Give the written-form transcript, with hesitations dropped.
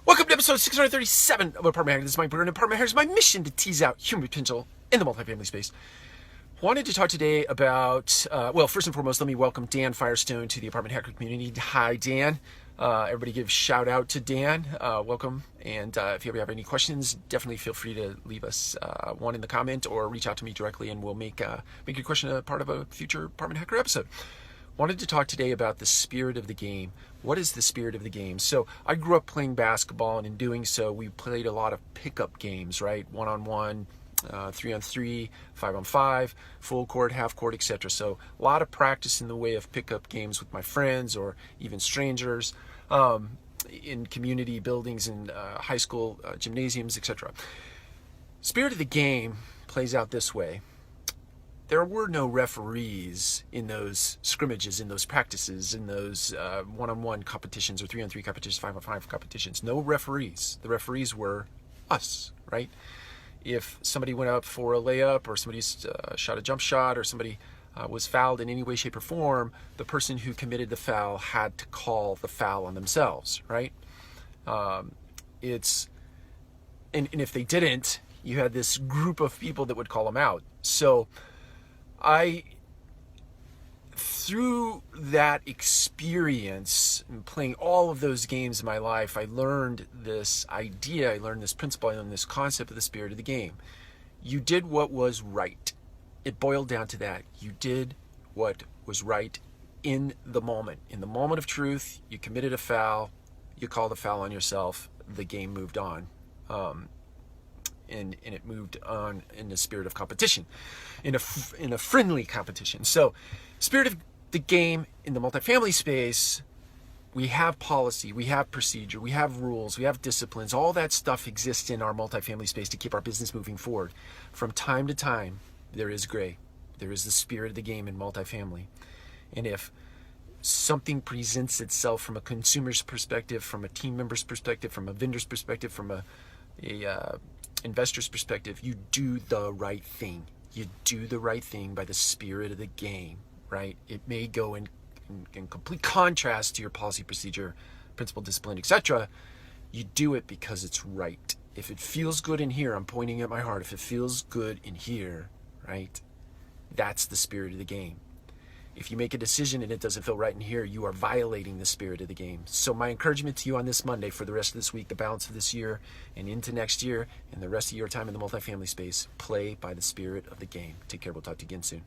Welcome to episode 637 of Apartment Hacker. This is Mike Brewer, and Apartment Hacker is my mission to tease out human potential in the multifamily space. Wanted to talk today about, well, first and foremost, let me welcome Dan Firestone to the Apartment Hacker community. Hi, Dan. Everybody give a shout out to Dan. Welcome. And if you ever have any questions, definitely feel free to leave us one in the comment or reach out to me directly, and we'll make your question a part of a future Apartment Hacker episode. Wanted to talk today about the spirit of the game. What is the spirit of the game? So I grew up playing basketball, and in doing so, we played a lot of pickup games, right? 1-on-1, 3-on-3, 5-on-5, full court, half court, etc. So a lot of practice in the way of pickup games with my friends or even strangers in community buildings and high school gymnasiums, etc. Spirit of the game plays out this way. There were no referees in those scrimmages, in those practices, in those 1-on-1 competitions or 3-on-3 competitions, 5-on-5 competitions. No referees. The referees were us, right? If somebody went up for a layup, or somebody shot a jump shot, or somebody was fouled in any way, shape, or form, the person who committed the foul had to call the foul on themselves, right? And if they didn't, you had this group of people that would call them out. So through that experience and playing all of those games in my life, I learned this idea, I learned this principle, I learned this concept of the spirit of the game. You did what was right. It boiled down to that. You did what was right in the moment. In the moment of truth, you committed a foul, you called the foul on yourself, the game moved on. And it moved on in the spirit of competition, in a friendly competition. So, spirit of the game in the multifamily space, we have policy, we have procedure, we have rules, we have disciplines. All that stuff exists in our multifamily space to keep our business moving forward. From time to time, there is gray. There is the spirit of the game in multifamily. And if something presents itself from a consumer's perspective, from a team member's perspective, from a vendor's perspective, from a investor's perspective, you do the right thing. You do the right thing by the spirit of the game, right? It may go in complete contrast to your policy, procedure, principle, discipline, etc. You do it because it's right. If it feels good in here, I'm pointing at my heart, if it feels good in here, right? That's the spirit of the game. If you make a decision and it doesn't feel right in here, you are violating the spirit of the game. So my encouragement to you on this Monday, for the rest of this week, the balance of this year, and into next year, and the rest of your time in the multifamily space, play by the spirit of the game. Take care. We'll talk to you again soon.